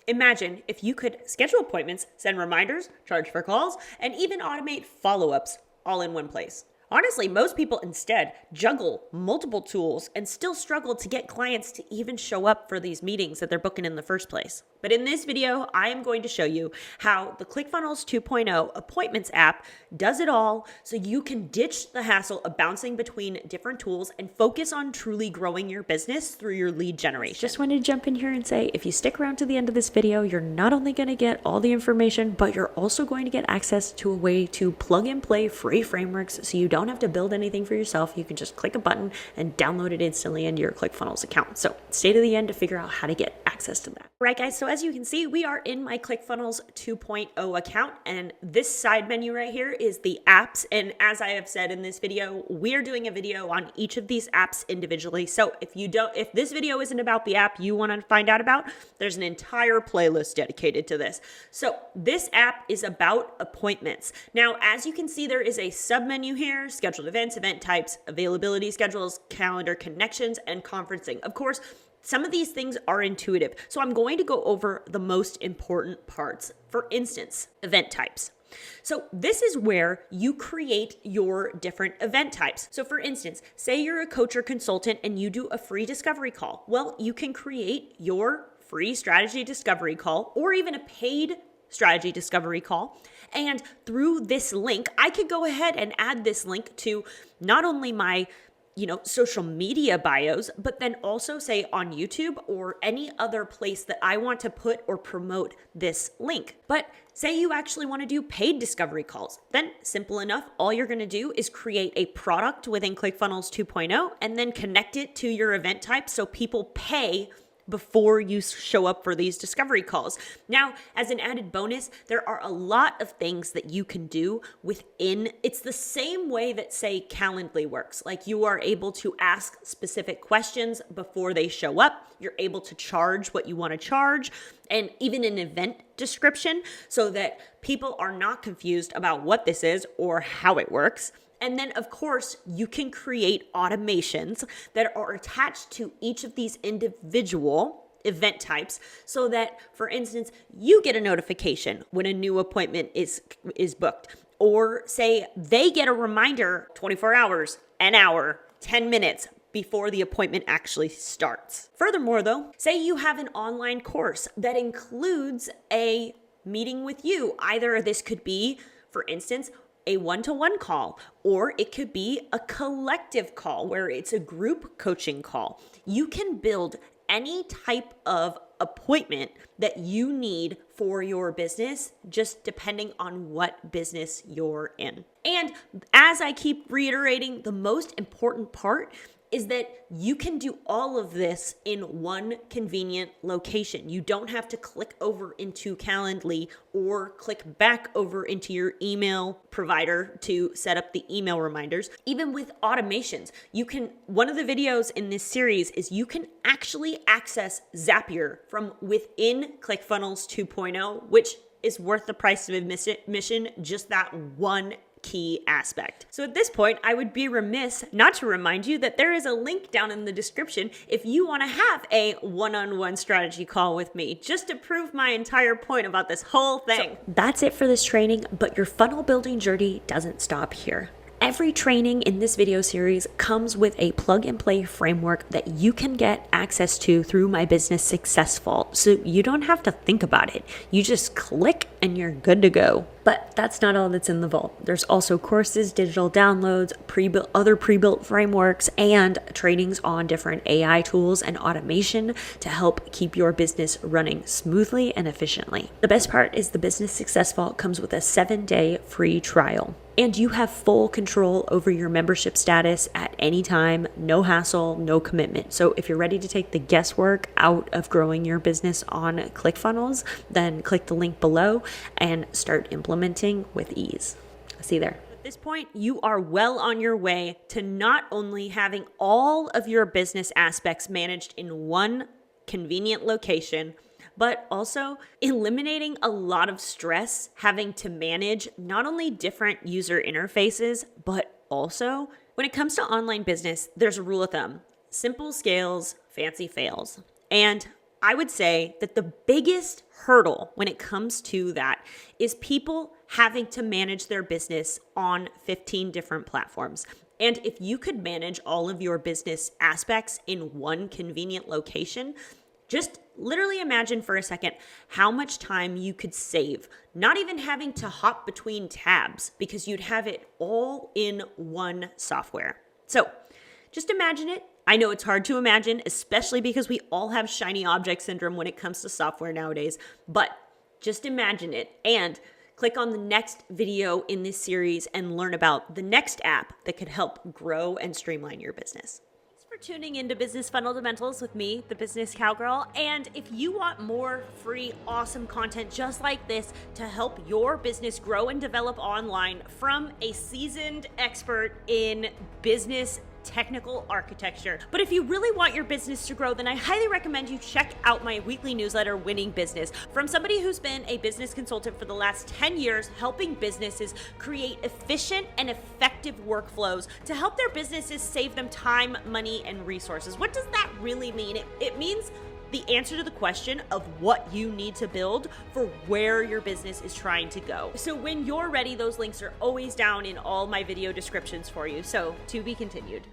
Imagine if you could schedule appointments, send reminders, charge for calls, and even automate follow-ups all in one place. Honestly, most people instead juggle multiple tools and still struggle to get clients to even show up for these meetings that they're booking in the first place. But in this video, I am going to show you how the ClickFunnels 2.0 appointments app does it all so you can ditch the hassle of bouncing between different tools and focus on truly growing your business through your lead generation. Just wanted to jump in here and say, if you stick around to the end of this video, you're not only going to get all the information, but you're also going to get access to a way to plug and play free frameworks so you don't have to build anything for yourself. You can just click a button and download it instantly into your ClickFunnels account. So stay to the end to figure out how to get access to that. All right, guys, so as you can see, we are in my ClickFunnels 2.0 account, and this side menu right here is the apps. And as I have said in this video, we are doing a video on each of these apps individually. So if this video isn't about the app you want to find out about, there's an entire playlist dedicated to this. So this app is about appointments. Now, as you can see, there is a sub menu here: scheduled events, event types, availability schedules, calendar connections, and conferencing. Of course, some of these things are intuitive, so I'm going to go over the most important parts. For instance, event types. So this is where you create your different event types. So for instance, say you're a coach or consultant and you do a free discovery call. Well, you can create your free strategy discovery call or even a paid strategy discovery call. And through this link, I could go ahead and add this link to not only my social media bios, but then also say on YouTube or any other place that I want to put or promote this link. But say you actually want to do paid discovery calls, then simple enough. All you're going to do is create a product within ClickFunnels 2.0 and then connect it to your event type so people pay before you show up for these discovery calls. Now, as an added bonus, there are a lot of things that you can do within. It's the same way that, say, Calendly works. Like, you are able to ask specific questions before they show up. You're able to charge what you want to charge, and even an event description so that people are not confused about what this is or how it works. And then, of course, you can create automations that are attached to each of these individual event types so that, for instance, you get a notification when a new appointment is booked. Or say they get a reminder 24 hours, an hour, 10 minutes before the appointment actually starts. Furthermore, though, say you have an online course that includes a meeting with you. Either this could be, for instance, a one-to-one call, or it could be a collective call where it's a group coaching call. You can build any type of appointment that you need for your business, just depending on what business you're in. And as I keep reiterating, the most important part is that you can do all of this in one convenient location. You don't have to click over into Calendly or click back over into your email provider to set up the email reminders. Even with automations, one of the videos in this series is you can actually access Zapier from within ClickFunnels 2.0, which is worth the price of admission, just that one key aspect. So at this point, I would be remiss not to remind you that there is a link down in the description if you want to have a one-on-one strategy call with me, just to prove my entire point about this whole thing. So that's it for this training, but your funnel building journey doesn't stop here. Every training in this video series comes with a plug and play framework that you can get access to through My Business Success Vault. So you don't have to think about it. You just click and you're good to go. But that's not all that's in the vault. There's also courses, digital downloads, other pre-built frameworks, and trainings on different AI tools and automation to help keep your business running smoothly and efficiently. The best part is the Business Success Vault comes with a 7-day free trial. And you have full control over your membership status at any time, no hassle, no commitment. So if you're ready to take the guesswork out of growing your business on ClickFunnels, then click the link below and start implementing with ease. See you there. At this point, you are well on your way to not only having all of your business aspects managed in one convenient location, but also eliminating a lot of stress having to manage not only different user interfaces, but also when it comes to online business, there's a rule of thumb: simple scales, fancy fails. And I would say that the biggest hurdle when it comes to that is people having to manage their business on 15 different platforms. And if you could manage all of your business aspects in one convenient location, just literally imagine for a second how much time you could save, not even having to hop between tabs because you'd have it all in one software. So just imagine it. I know it's hard to imagine, especially because we all have shiny object syndrome when it comes to software nowadays, but just imagine it and click on the next video in this series and learn about the next app that could help grow and streamline your business. Thanks for tuning into Business Fundamentals with me, the Business Cowgirl. And if you want more free, awesome content just like this to help your business grow and develop online from a seasoned expert in business technical architecture. But if you really want your business to grow, then I highly recommend you check out my weekly newsletter, Winning Business, from somebody who's been a business consultant for the last 10 years, helping businesses create efficient and effective workflows to help their businesses save them time, money, and resources. What does that really mean? It means the answer to the question of what you need to build for where your business is trying to go. So when you're ready, those links are always down in all my video descriptions for you. So to be continued.